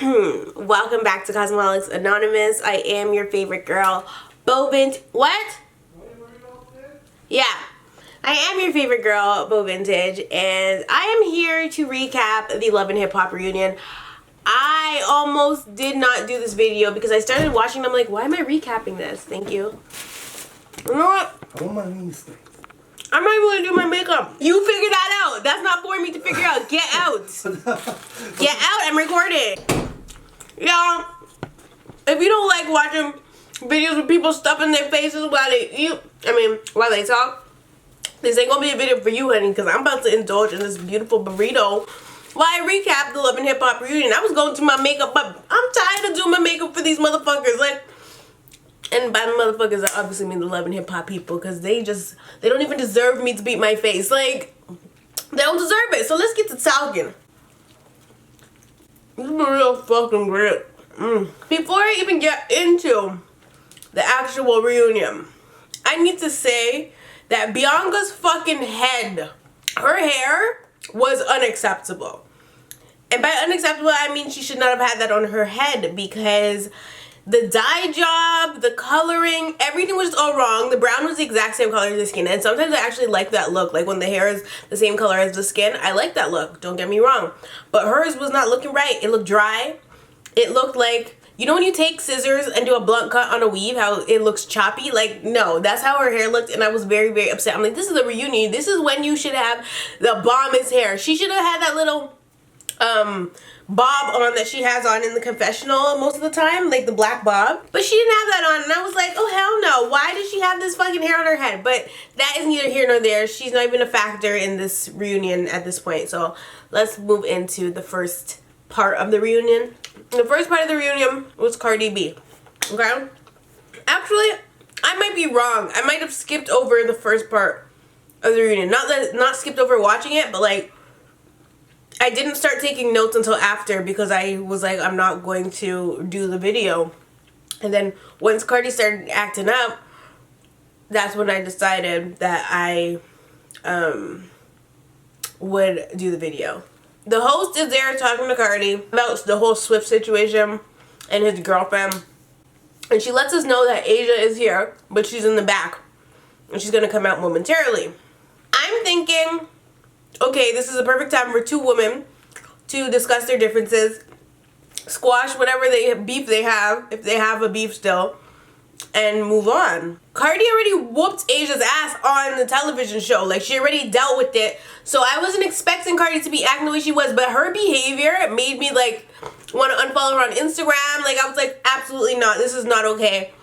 Welcome back to Cosmetics Anonymous. I am your favorite girl, Bo Vintage. What? Yeah, I am your favorite girl, Bo Vintage, and I am here to recap the Love and Hip Hop reunion. I almost did not do this video because I started watching and I'm like, why am I recapping this? Thank you. You know what? I don't mind these things. I'm not even gonna do my makeup. You figure that out. That's not for me to figure out. Get out. Get out. I'm recording. Y'all, if you don't like watching videos with people stuffing their faces while they eat, while they talk, this ain't gonna be a video for you, honey, because I'm about to indulge in this beautiful burrito while I recap the Love and Hip Hop reunion. I was going through my makeup, but I'm tired of doing my makeup for these motherfuckers. Like, and by the motherfuckers, I obviously mean the Love and Hip Hop people, because they don't even deserve me to beat my face. Like, they don't deserve it. So let's get to talking. This is real fucking great. Before I even get into the actual reunion, I need to say that Bianca's fucking head, her hair was unacceptable. And by unacceptable, I mean she should not have had that on her head, because the dye job, the coloring, everything was all wrong. The brown was the exact same color as the skin. And sometimes I actually like that look. Like when the hair is the same color as the skin, I like that look. Don't get me wrong. But hers was not looking right. It looked dry. It looked like, you know when you take scissors and do a blunt cut on a weave, how it looks choppy? Like, no, that's how her hair looked. And I was very, very upset. I'm like, this is a reunion. This is when you should have the bombest hair. She should have had that little bob on that she has on in the confessional most of the time, like the black bob, but she didn't have that on, and I was like, oh hell no, why does she have this fucking hair on her head? But that is neither here nor there. She's not even a factor in this reunion at this point. So let's move into the first part of the reunion. The first part of the reunion was Cardi B. Okay, actually I might be wrong. I might have skipped over the first part of the reunion. Not skipped over watching it, but like I didn't start taking notes until after, because I was like, I'm not going to do the video. And then once Cardi started acting up, that's when I decided that I would do the video. The host is there talking to Cardi about the whole Swift situation and his girlfriend. And she lets us know that Asia is here, but she's in the back. And she's going to come out momentarily. I'm thinking, okay, this is a perfect time for two women to discuss their differences, squash whatever beef they have, if they have a beef still, and move on. Cardi already whooped Asia's ass on the television show. Like, she already dealt with it. So I wasn't expecting Cardi to be acting the way she was, but her behavior made me, like, want to unfollow her on Instagram. Like, I was like, absolutely not. This is not okay.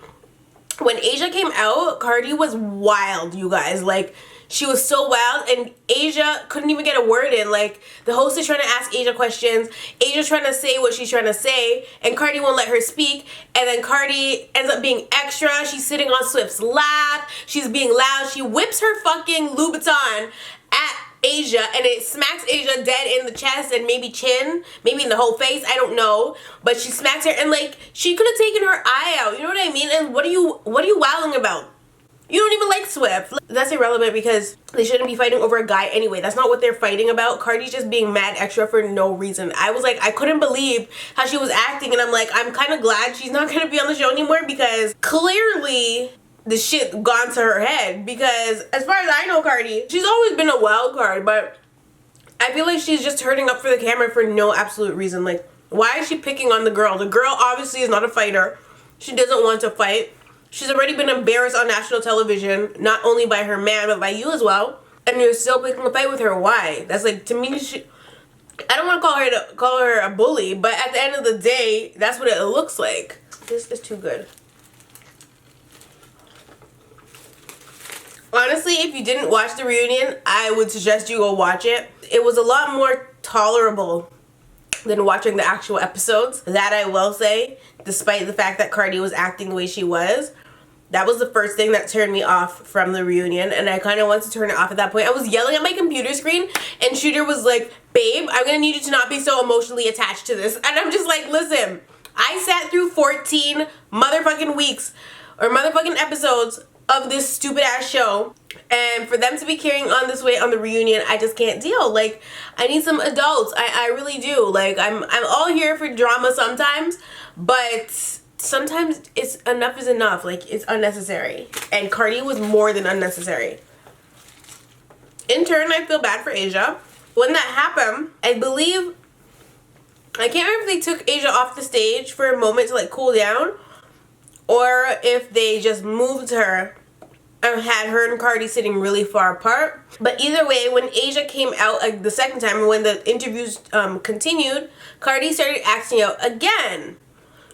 When Asia came out, Cardi was wild, you guys. Like, she was so wild, and Asia couldn't even get a word in. Like, the host is trying to ask Asia questions. Asia's trying to say what she's trying to say, and Cardi won't let her speak. And then Cardi ends up being extra. She's sitting on Swift's lap. She's being loud. She whips her fucking Louboutin at Asia, and it smacks Asia dead in the chest and maybe chin, maybe in the whole face, I don't know. But she smacks her, and like, she could have taken her eye out. You know what I mean? And what are you wilding about? You don't even like Swift. That's irrelevant, because they shouldn't be fighting over a guy anyway. That's not what they're fighting about. Cardi's just being mad extra for no reason. I was like, I couldn't believe how she was acting, and I'm like, I'm kind of glad she's not going to be on the show anymore, because clearly the shit gone to her head. Because as far as I know Cardi, she's always been a wild card, but I feel like she's just turning up for the camera for no absolute reason. Like, why is she picking on the girl? The girl obviously is not a fighter. She doesn't want to fight. She's already been embarrassed on national television, not only by her man, but by you as well. And you're still picking a fight with her. Why? That's like, to me, I don't want to call her a bully, but at the end of the day, that's what it looks like. This is too good. Honestly, if you didn't watch the reunion, I would suggest you go watch it. It was a lot more tolerable than watching the actual episodes. That I will say, despite the fact that Cardi was acting the way she was. That was the first thing that turned me off from the reunion, and I kind of wanted to turn it off at that point. I was yelling at my computer screen, and Shooter was like, babe, I'm gonna need you to not be so emotionally attached to this. And I'm just like, listen, I sat through 14 motherfucking weeks or motherfucking episodes of this stupid ass show. And for them to be carrying on this way on the reunion, I just can't deal. Like, I need some adults. I really do. Like, I'm all here for drama sometimes, but sometimes it's enough is enough. Like, it's unnecessary. And Cardi was more than unnecessary. In turn, I feel bad for Asia. When that happened, I believe, I can't remember if they took Asia off the stage for a moment to like cool down, or if they just moved her and had her and Cardi sitting really far apart. But either way, when Asia came out the second time, and when the interviews continued, Cardi started acting out again.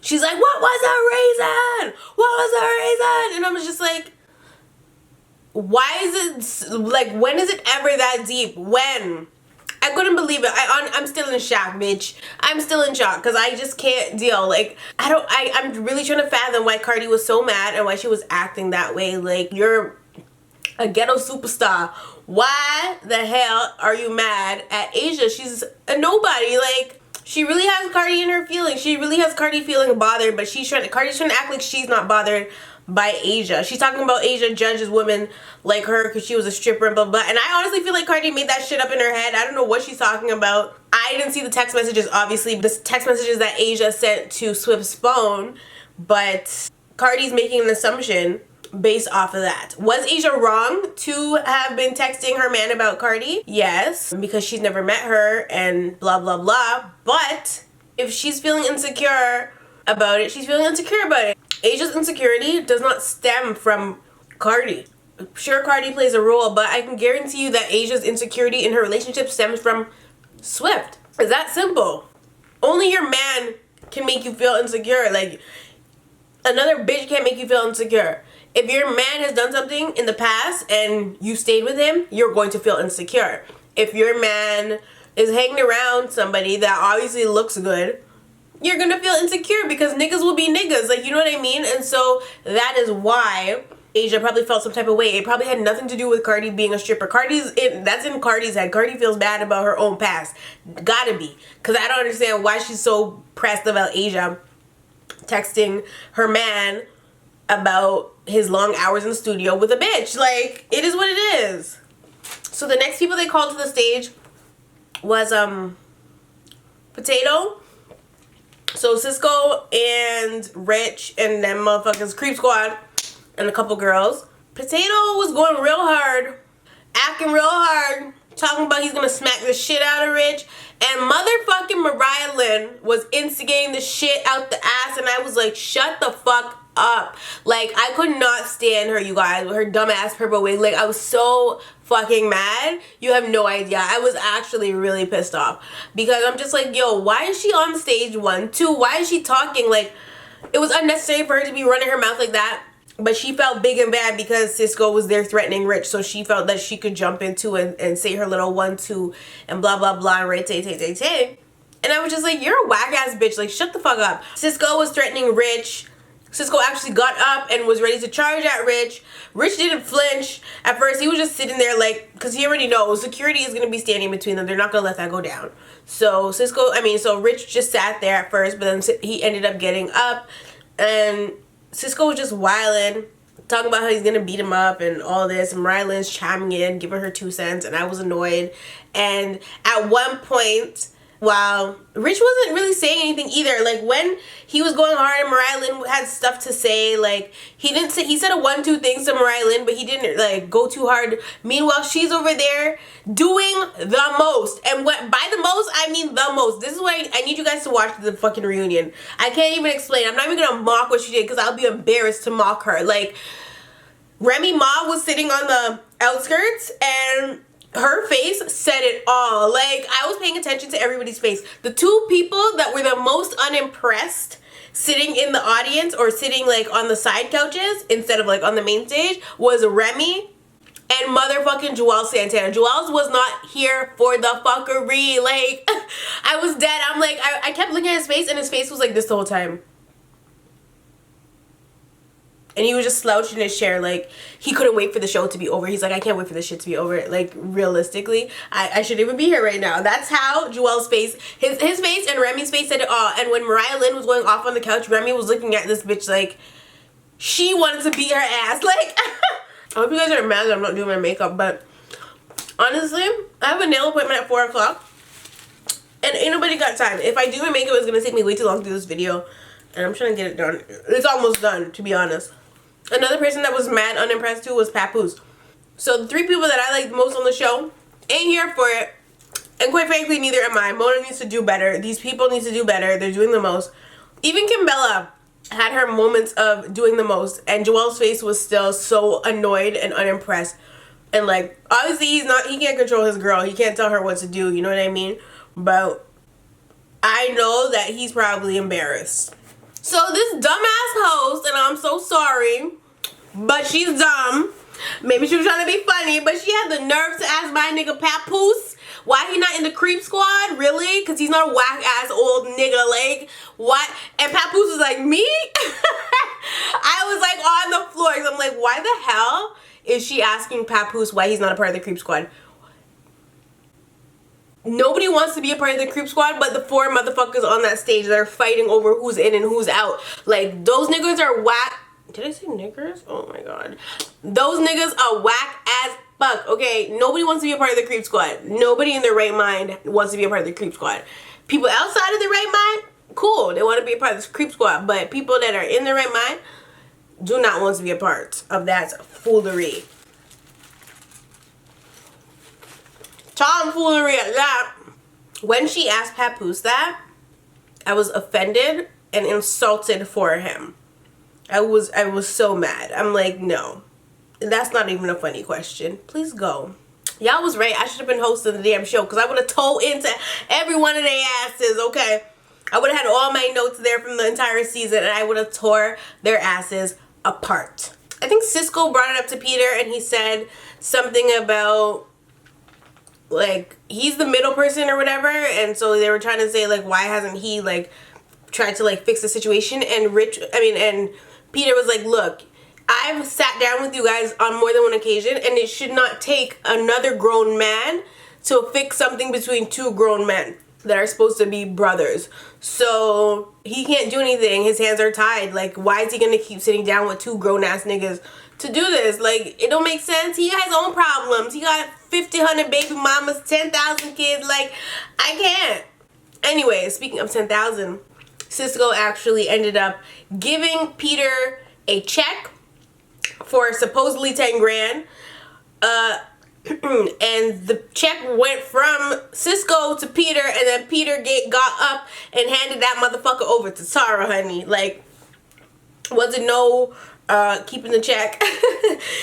She's like, what was the reason? What was the reason? And I was just like, why is it, like, when is it ever that deep? When? I couldn't believe it. I'm still in shock, bitch. I'm still in shock because I just can't deal. Like, I'm really trying to fathom why Cardi was so mad and why she was acting that way. Like, you're a ghetto superstar. Why the hell are you mad at Asia? She's a nobody. Like, she really has Cardi in her feelings. She really has Cardi feeling bothered, but Cardi's trying to act like she's not bothered by Asia. She's talking about Asia judges women like her because she was a stripper and blah, blah, blah. And I honestly feel like Cardi made that shit up in her head. I don't know what she's talking about. I didn't see the text messages, obviously. The text messages that Asia sent to Swift's phone, but Cardi's making an assumption based off of that. Was Asia wrong to have been texting her man about Cardi? Yes, because she's never met her and blah, blah, blah. But if she's feeling insecure about it, she's feeling insecure about it. Asia's insecurity does not stem from Cardi. Sure, Cardi plays a role, but I can guarantee you that Asia's insecurity in her relationship stems from Swift. It's that simple. Only your man can make you feel insecure. Like, another bitch can't make you feel insecure. If your man has done something in the past and you stayed with him, you're going to feel insecure. If your man is hanging around somebody that obviously looks good, you're gonna feel insecure because niggas will be niggas. Like, you know what I mean? And so that is why Asia probably felt some type of way. It probably had nothing to do with Cardi being a stripper. That's in Cardi's head. Cardi feels bad about her own past. Gotta be. Because I don't understand why she's so pressed about Asia texting her man about his long hours in the studio with a bitch. Like, it is what it is. So the next people they called to the stage was Potato. So Cisco and Rich and them motherfuckers, Creep Squad, and a couple girls. Potato was going real hard, acting real hard, talking about he's gonna smack the shit out of Rich. And motherfucking Mariah Lynn was instigating the shit out the ass, and I was like, shut the fuck up. Like, I could not stand her, you guys, with her dumb ass purple wig. Like, I was so fucking mad. You have no idea. I was actually really pissed off because I'm just like, yo, why is she on stage? 1, 2, why is she talking? Like, it was unnecessary for her to be running her mouth like that. But she felt big and bad because Cisco was there threatening Rich, so she felt that she could jump into and say her little 1, 2 and blah blah blah and Ray tay tay tay tay. And I was just like, you're a whack ass bitch. Like, shut the fuck up. Cisco was threatening Rich. Cisco actually got up and was ready to charge at Rich. Rich didn't flinch. At first, he was just sitting there like, because he already knows security is going to be standing between them. They're not going to let that go down. So so Rich just sat there at first, but then he ended up getting up. And Cisco was just wilding, talking about how he's going to beat him up and all this. And Mariah Lynn's chiming in, giving her 2 cents. And I was annoyed. And at one point, wow, Rich wasn't really saying anything either. Like, when he was going hard and Mariah Lynn had stuff to say, like, he said a 1, 2 things to Mariah Lynn, but he didn't, like, go too hard. Meanwhile, she's over there doing the most. And by the most, I mean the most. This is why I need you guys to watch the fucking reunion. I can't even explain. I'm not even gonna mock what she did because I'll be embarrassed to mock her. Like, Remy Ma was sitting on the outskirts and her face said it all. Like, I was paying attention to everybody's face. The 2 people that were the most unimpressed sitting in the audience or sitting like on the side couches instead of like on the main stage was Remy and motherfucking Joelle Santana. Joelle was not here for the fuckery. Like, I was dead. I'm like, I kept looking at his face and his face was like this the whole time. And he was just slouched in his chair, like, he couldn't wait for the show to be over. He's like, I can't wait for this shit to be over. Like, realistically, I shouldn't even be here right now. That's how Joelle's face, his face and Remy's face said it all. And when Mariah Lynn was going off on the couch, Remy was looking at this bitch like, she wanted to beat her ass. Like, I hope you guys aren't mad that I'm not doing my makeup, but honestly, I have a nail appointment at 4 o'clock. And ain't nobody got time. If I do my makeup, it's gonna take me way too long to do this video. And I'm trying to get it done. It's almost done, to be honest. Another person that was mad unimpressed too was Papoose. So the 3 people that I like the most on the show ain't here for it. And quite frankly, neither am I. Mona needs to do better. These people need to do better. They're doing the most. Even Kimbella had her moments of doing the most. And Joel's face was still so annoyed and unimpressed. And like, obviously he can't control his girl. He can't tell her what to do, you know what I mean? But I know that he's probably embarrassed. So this dumbass host, and I'm so sorry, but she's dumb. Maybe she was trying to be funny, but she had the nerve to ask my nigga Papoose why he not in the creep squad. Really? Because he's not a whack ass old nigga. Like, what? And Papoose was like, me? I was like on the floor. So I'm like, why the hell is she asking Papoose why he's not a part of the creep squad? Nobody wants to be a part of the creep squad but the 4 motherfuckers on that stage that are fighting over who's in and who's out. Like, those niggas are whack. Did I say niggers? Oh my god. Those niggas are whack as fuck, okay? Nobody wants to be a part of the creep squad. Nobody in their right mind wants to be a part of the creep squad. People outside of the right mind, cool. They want to be a part of this creep squad. But people that are in their right mind do not want to be a part of that foolery. Tomfoolery at that. When she asked Papoose that, I was offended and insulted for him. I was so mad. I'm like, no, that's not even a funny question. Please go. Y'all was right. I should have been hosting the damn show because I would have told into every one of their asses, okay? I would have had all my notes there from the entire season and I would have tore their asses apart. I think Cisco brought it up to Peter and he said something about, like, he's the middle person or whatever, and so they were trying to say, like, why hasn't he, like, tried to, like, fix the situation? And and Peter was like, look, I've sat down with you guys on more than one occasion, and it should not take another grown man to fix something between 2 grown men that are supposed to be brothers. So he can't do anything. His hands are tied. Like, why is he gonna keep sitting down with 2 grown-ass niggas to do this? Like, it don't make sense. He has his own problems. He got 1,500 baby mamas, 10,000 kids. Like, I can't. Anyway, speaking of 10,000, Cisco actually ended up giving Peter a check for supposedly 10 grand. And the check went from Cisco to Peter, and then Peter got up and handed that motherfucker over to Tara, honey. Like, wasn't no keeping the check.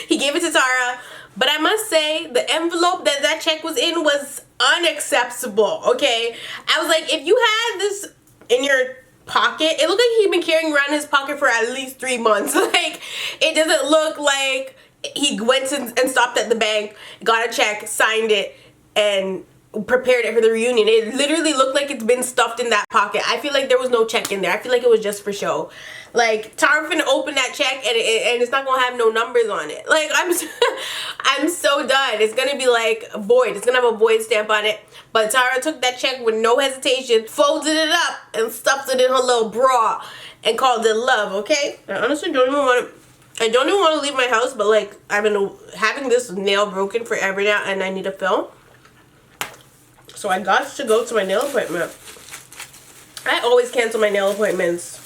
He gave it to Tara. But I must say, the envelope that check was in was unacceptable, okay? I was like, if you had this in your pocket, it looked like he'd been carrying around his pocket for at least 3 months. Like, it doesn't look like he went and stopped at the bank, got a check, signed it, and prepared it for the reunion. It literally looked like it's been stuffed in that pocket. I feel like there was no check in there. I feel like it was just for show. Like, Tara finna open that check and it's not gonna have no numbers on it. Like, I'm so done. It's gonna be like void. It's gonna have a void stamp on it. But Tara took that check with no hesitation, folded it up, and stuffed it in her little bra and called it love, okay? I honestly don't even want to leave my house, but like, I've been having this nail broken forever now and I need a fill. So I got to go to my nail appointment. I always cancel my nail appointments,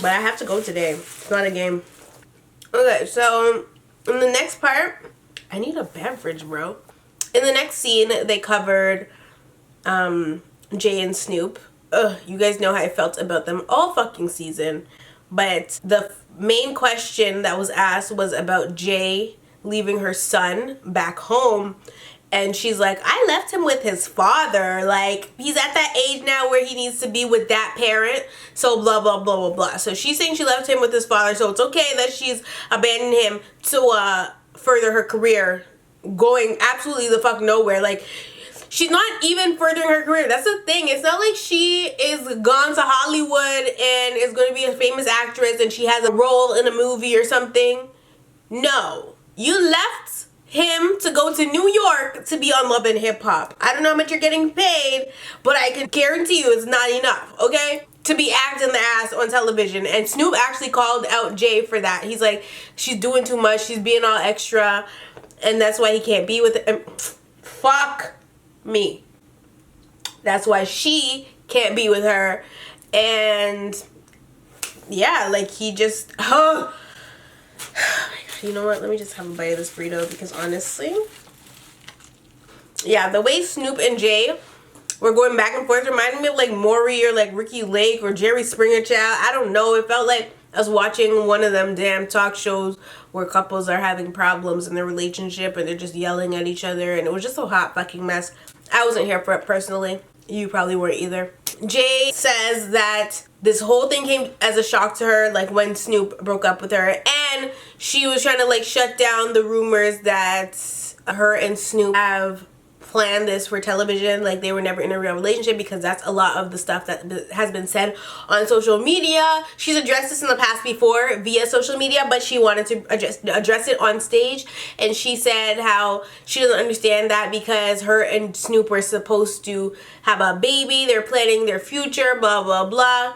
but I have to go today. It's not a game. Okay, so in the next part, I need a beverage, bro. In the next scene, they covered Jay and Snoop. Ugh, you guys know how I felt about them all fucking season. But the main question that was asked was about Jay leaving her son back home. And she's like, I left him with his father. Like, he's at that age now where he needs to be with that parent. So blah, blah, blah, blah, blah. So she's saying she left him with his father. So it's okay that she's abandoning him to further her career. Going absolutely the fuck nowhere. Like, she's not even furthering her career. That's the thing. It's not like she is gone to Hollywood and is going to be a famous actress and she has a role in a movie or something. No. You left him to go to New York to be on Love and Hip Hop. I don't know how much you're getting paid, but I can guarantee you it's not enough, okay? to be acting the ass on television. And Snoop actually called out Jay for that. He's like, she's doing too much, she's being all extra, and that's why he can't be with him. Fuck me. That's why she can't be with her. And yeah, like he just, oh my God, you know what, let me just have a bite of this burrito, because honestly, yeah, the way Snoop and Jay were going back and forth reminded me of like Maury or like Ricky Lake or Jerry Springer Child. I don't know, it felt like I was watching one of them damn talk shows where couples are having problems in their relationship and they're just yelling at each other, and it was just a hot fucking mess. I wasn't here for it personally. You probably weren't either. Jay says that this whole thing came as a shock to her, like when Snoop broke up with her, and she was trying to like shut down the rumors that her and Snoop have planned this for television, like they were never in a real relationship, because that's a lot of the stuff that has been said on social media. She's addressed this in the past before via social media, but she wanted to address it on stage, and she said how she doesn't understand that because her and Snoop were supposed to have a baby, they're planning their future, blah blah blah.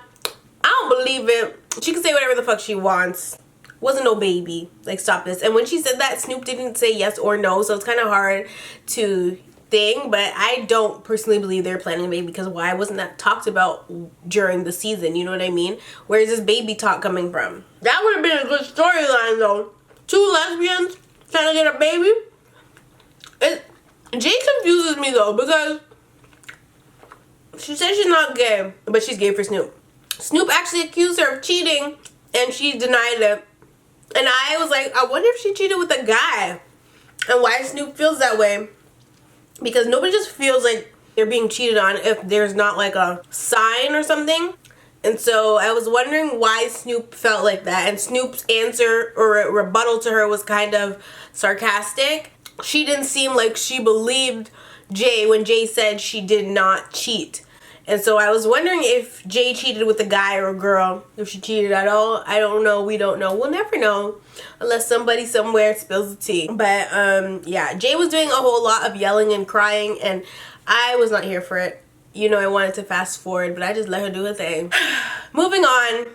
I don't believe it. She can say whatever the fuck she wants. Wasn't no baby. Like, stop this. And when she said that, Snoop didn't say yes or no, so it's kind of hard to thing, but I don't personally believe they're planning a baby, because why wasn't that talked about during the season? You know what I mean? Where's this baby talk coming from? That would have been a good storyline though. Two lesbians trying to get a baby. Jay confuses me though, because she says she's not gay, but she's gay for Snoop. Snoop actually accused her of cheating and she denied it. And I was like, I wonder if she cheated with a guy and why Snoop feels that way. Because nobody just feels like they're being cheated on if there's not like a sign or something. And so I was wondering why Snoop felt like that. And Snoop's answer or rebuttal to her was kind of sarcastic. She didn't seem like she believed Jay when Jay said she did not cheat. And so I was wondering if Jay cheated with a guy or a girl. If she cheated at all. I don't know. We don't know. We'll never know unless somebody somewhere spills the tea. But yeah, Jay was doing a whole lot of yelling and crying, and I was not here for it. You know, I wanted to fast forward, but I just let her do her thing. Moving on.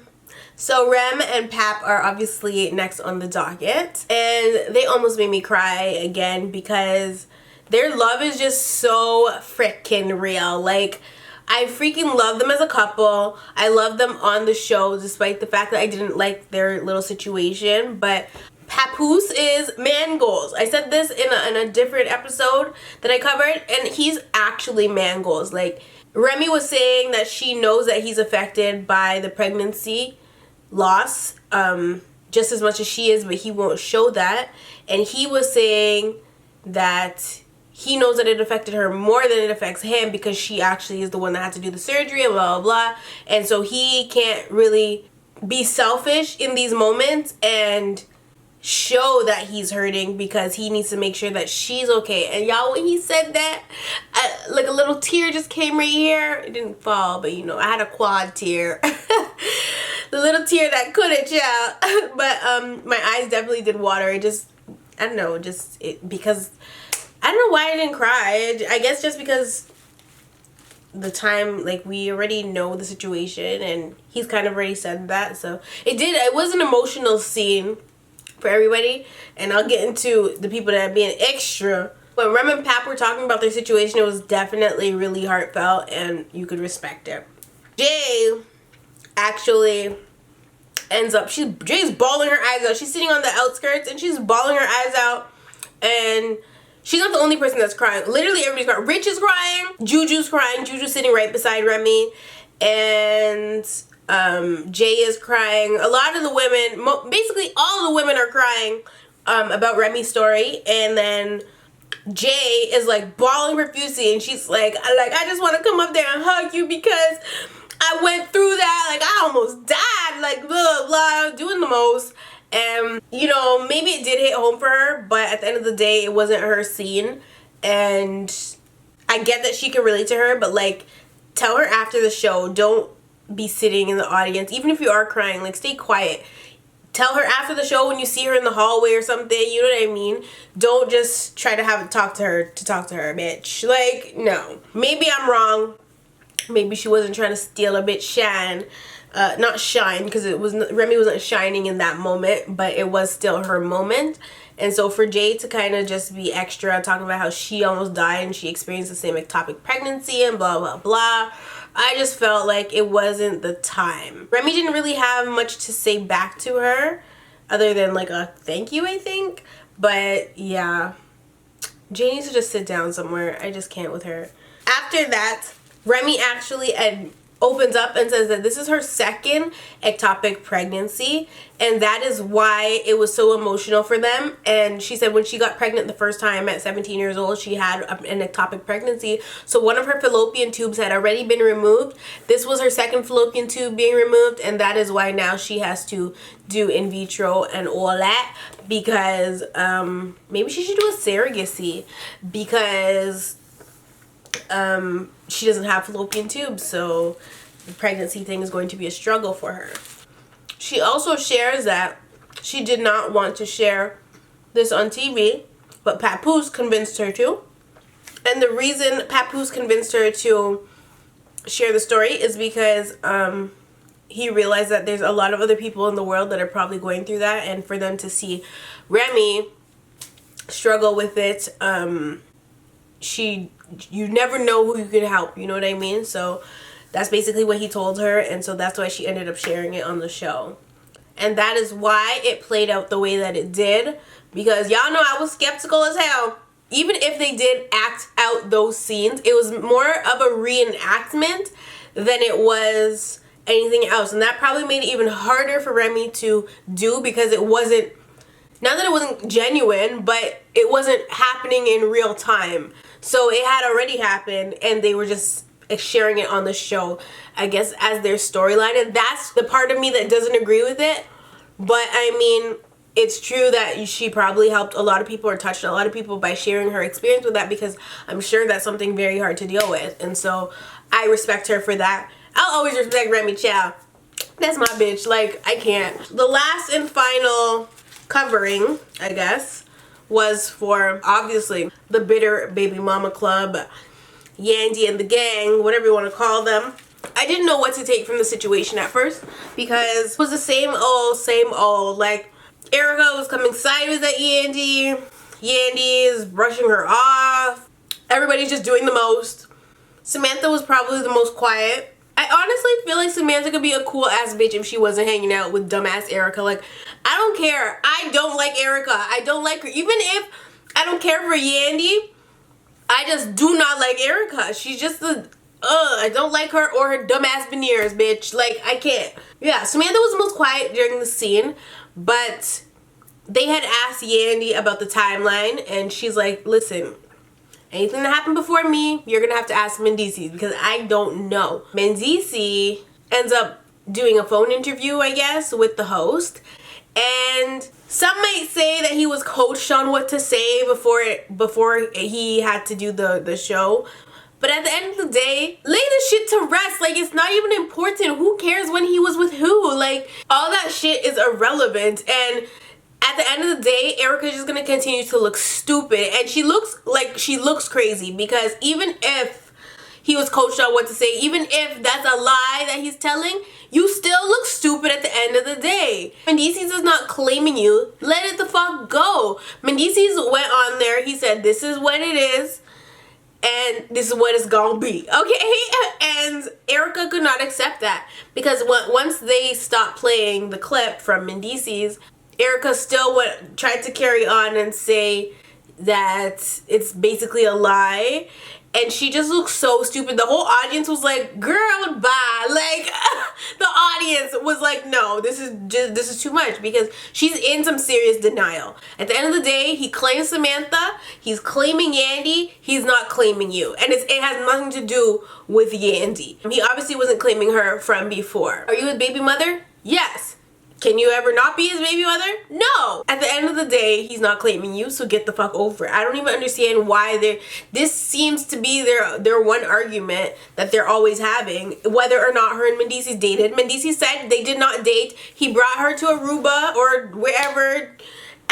So Rem and Pap are obviously next on the docket, and they almost made me cry again because their love is just so freaking real. Like, I freaking love them as a couple. I love them on the show despite the fact that I didn't like their little situation. But Papoose is man goals. I said this in a different episode that I covered, and he's actually man goals. Like, Remy was saying that she knows that he's affected by the pregnancy loss just as much as she is, but he won't show that. And he was saying that he knows that it affected her more than it affects him because she actually is the one that had to do the surgery and blah, blah, blah. And so he can't really be selfish in these moments and show that he's hurting because he needs to make sure that she's okay. And y'all, when he said that, like a little tear just came right here. It didn't fall, but you know, I had a quad tear. The little tear that couldn't, child. But my eyes definitely did water. It just, I don't know, because I don't know why I didn't cry. I guess just because the time, like, we already know the situation and he's kind of already said that. So it was an emotional scene for everybody. And I'll get into the people that are being extra. When Rem and Pap were talking about their situation, it was definitely really heartfelt and you could respect it. Jay actually ends up, Jay's bawling her eyes out. She's sitting on the outskirts and she's bawling her eyes out, and she's not the only person that's crying. Literally everybody's crying. Rich is crying. Juju's crying. Juju's sitting right beside Remy. And Jay is crying. A lot of the women, basically all the women are crying about Remy's story. And then Jay is like bawling profusely, and she's like, I just want to come up there and hug you because I went through that. Like, I almost died. Like, blah, blah, doing the most. And, you know, maybe it did hit home for her, but at the end of the day, it wasn't her scene. And I get that she can relate to her, but, like, tell her after the show, don't be sitting in the audience. Even if you are crying, like, stay quiet. Tell her after the show when you see her in the hallway or something, you know what I mean? Don't just try to have it talk to her, bitch. Like, no. Maybe I'm wrong. maybe she wasn't trying to steal a bitch shine. Not shine, because Remy wasn't shining in that moment, but it was still her moment. And so for Jay to kind of just be extra, talking about how she almost died and she experienced the same ectopic pregnancy and blah, blah, blah, I just felt like it wasn't the time. Remy didn't really have much to say back to her, other than like a thank you, I think. But yeah, Jay needs to just sit down somewhere. I just can't with her. After that, Remy actually opens up and says that this is her second ectopic pregnancy, and that is why it was so emotional for them. And she said when she got pregnant the first time at 17 years old, she had an ectopic pregnancy. So one of her fallopian tubes had already been removed. This was her second fallopian tube being removed, and that is why now she has to do in vitro and all that, because maybe she should do a surrogacy, because she doesn't have fallopian tubes, so the pregnancy thing is going to be a struggle for her. She also shares that she did not want to share this on TV, but Papoose convinced her to. And the reason Papoose convinced her to share the story is because he realized that there's a lot of other people in the world that are probably going through that, and for them to see Remy struggle with it, you never know who you can help, you know what I mean? So that's basically what he told her, and so that's why she ended up sharing it on the show. And that is why it played out the way that it did, because y'all know I was skeptical as hell. Even if they did act out those scenes, it was more of a reenactment than it was anything else, and that probably made it even harder for Remy to do, because it wasn't, not that it wasn't genuine, but it wasn't happening in real time. So it had already happened, and they were just sharing it on the show, I guess, as their storyline. And that's the part of me that doesn't agree with it. But I mean, it's true that she probably helped a lot of people or touched a lot of people by sharing her experience with that, because I'm sure that's something very hard to deal with. And so I respect her for that. I'll always respect Remy Chow. That's my bitch. Like, I can't. The last and final covering, I guess, was for, obviously, the bitter baby mama club, Yandy and the gang, whatever you want to call them. I didn't know what to take from the situation at first, because it was the same old. Like, Erika was coming sideways at Yandy. Yandy is brushing her off. Everybody's just doing the most. Samantha was probably the most quiet. I honestly feel like Samantha could be a cool ass bitch if she wasn't hanging out with dumbass Erika. Like, I don't care. I don't like Erika. I don't like her. Even if I don't care for Yandy, I just do not like Erika. She's just the, I don't like her or her dumbass veneers, bitch. Like, I can't. Yeah, Samantha was the most quiet during the scene, but they had asked Yandy about the timeline, and she's like, listen, anything that happened before me, you're gonna have to ask Mendeecees, because I don't know. Mendeecees ends up doing a phone interview, I guess, with the host, and some might say that he was coached on what to say before he had to do the show. But at the end of the day, lay the shit to rest. Like, it's not even important. Who cares when he was with who? Like, all that shit is irrelevant. And at the end of the day, Erika's just gonna continue to look stupid, and she looks crazy, because even if he was coached on what to say, even if that's a lie that he's telling, you still look stupid at the end of the day. Mendeecees is not claiming you. Let it the fuck go. Mendeecees went on there. He said, this is what it is, and this is what it's gonna be, okay? And Erika could not accept that, because once they stopped playing the clip from Mendeecees, Erika still tried to carry on and say that it's basically a lie, and she just looks so stupid. The whole audience was like, girl, bye. Like, the audience was like, no, this is too much, because she's in some serious denial. At the end of the day, he claims Samantha, he's claiming Yandy, he's not claiming you. And it has nothing to do with Yandy. He obviously wasn't claiming her from before. Are you his baby mother? Yes. Can you ever not be his baby mother? No. At the end of the day, he's not claiming you, so get the fuck over it. I don't even understand why this seems to be their one argument that they're always having, whether or not her and Mendeecees dated. Mendeecees said they did not date. He brought her to Aruba or wherever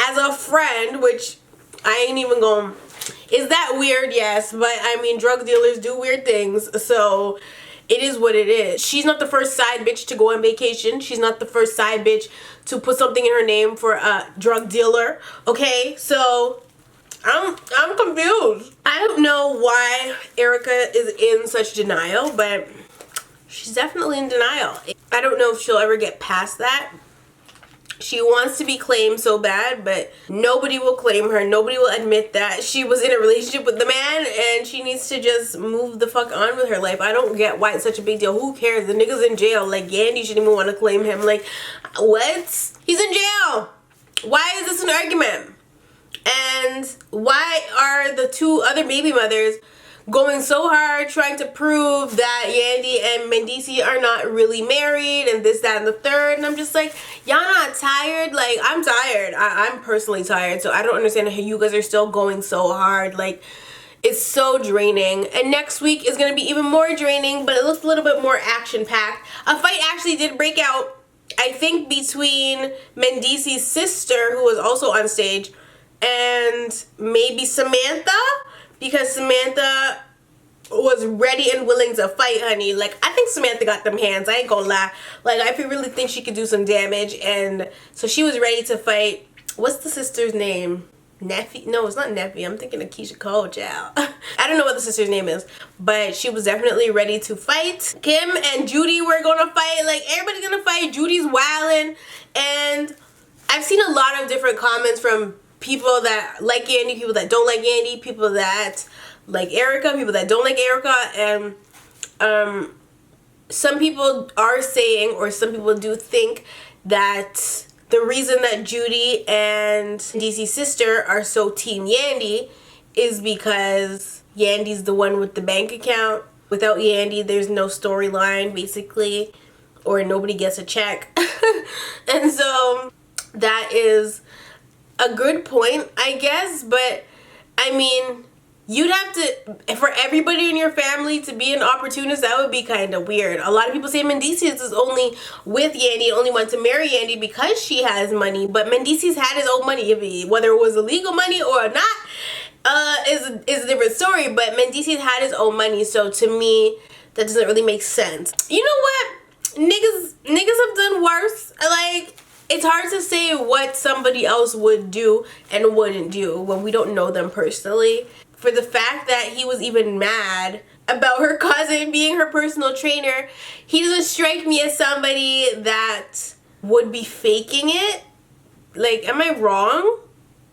as a friend, which I ain't even going. Is that weird? Yes, but I mean, drug dealers do weird things, so it is what it is. She's not the first side bitch to go on vacation. She's not the first side bitch to put something in her name for a drug dealer. Okay, so I'm confused. I don't know why Erika is in such denial, but she's definitely in denial. I don't know if she'll ever get past that. She wants to be claimed so bad, but nobody will claim her. Nobody will admit that she was in a relationship with the man, and she needs to just move the fuck on with her life. I don't get why it's such a big deal. Who cares? The nigga's in jail. Like, Yandy shouldn't even want to claim him. Like, what? He's in jail. Why is this an argument? And why are the two other baby mothers going so hard trying to prove that Yandy and Mendeecees are not really married and this, that, and the third? And I'm just like, y'all not tired? Like, I'm tired. I'm personally tired, so I don't understand how you guys are still going so hard. Like, it's so draining. And next week is going to be even more draining, but it looks a little bit more action-packed. A fight actually did break out, I think, between Mendeecees' sister, who was also on stage, and maybe Samantha, because Samantha was ready and willing to fight, honey. Like, I think Samantha got them hands. I ain't gonna lie. Like, I really think she could do some damage. And so she was ready to fight. What's the sister's name? Neffy? No, it's not Neffy. I'm thinking of Keisha Cole, child. I don't know what the sister's name is. But she was definitely ready to fight. Kim and Judy were gonna fight. Like, everybody's gonna fight. Judy's wildin'. And I've seen a lot of different comments from people that like Yandy, people that don't like Yandy, people that like Erika, people that don't like Erika, and some people are saying, or some people do think, that the reason that Judy and Mendeecees' sister are so team Yandy is because Yandy's the one with the bank account. Without Yandy, there's no storyline, basically, or nobody gets a check. And so that is a good point, I guess, but I mean, you'd have to, for everybody in your family to be an opportunist, that would be kind of weird. A lot of people say Mendeecees is only with Yandy, only wants to marry Yandy because she has money, but Mendeecees had his own money. Whether it was illegal money or not is a different story, but Mendeecees had his own money, so to me, that doesn't really make sense. You know what? Niggas have done worse. Like, it's hard to say what somebody else would do and wouldn't do when we don't know them personally. For the fact that he was even mad about her cousin being her personal trainer, he doesn't strike me as somebody that would be faking it. Like, am I wrong?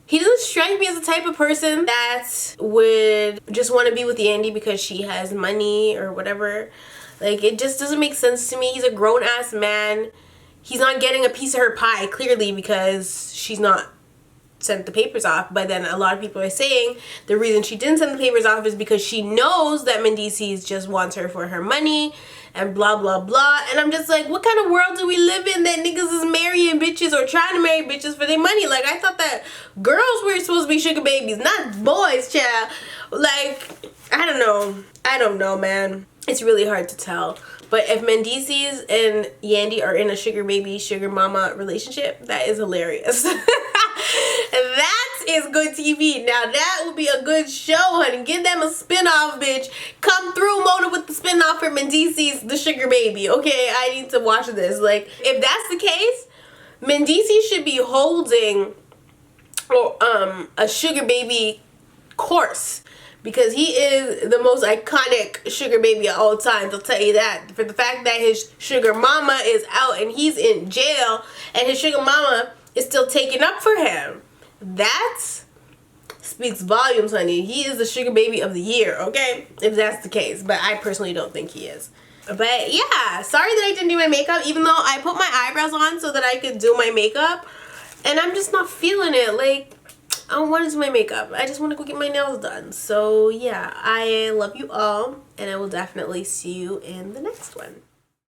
He doesn't strike me as the type of person that would just want to be with Yandy because she has money or whatever. Like, it just doesn't make sense to me. He's a grown-ass man. He's not getting a piece of her pie, clearly, because she's not sent the papers off. But then a lot of people are saying the reason she didn't send the papers off is because she knows that Mendeecees just wants her for her money and blah, blah, blah. And I'm just like, what kind of world do we live in that niggas is marrying bitches or trying to marry bitches for their money? Like, I thought that girls were supposed to be sugar babies, not boys, child. Like, I don't know, man. It's really hard to tell. But if Mendeecees and Yandy are in a sugar baby, sugar mama relationship, that is hilarious. That is good TV. Now that would be a good show, honey. Give them a spin-off, bitch. Come through, Mona, with the spin-off for Mendeecees, the sugar baby. Okay, I need to watch this. Like, if that's the case, Mendeecees should be holding a sugar baby course, because he is the most iconic sugar baby of all time. I'll tell you that. For the fact that his sugar mama is out and he's in jail and his sugar mama is still taking up for him, that speaks volumes, honey. He is the sugar baby of the year, okay? If that's the case. But I personally don't think he is. But yeah, sorry that I didn't do my makeup, even though I put my eyebrows on so that I could do my makeup. And I'm just not feeling it. Like, I don't want to do my makeup. I just want to go get my nails done. So yeah, I love you all, and I will definitely see you in the next one.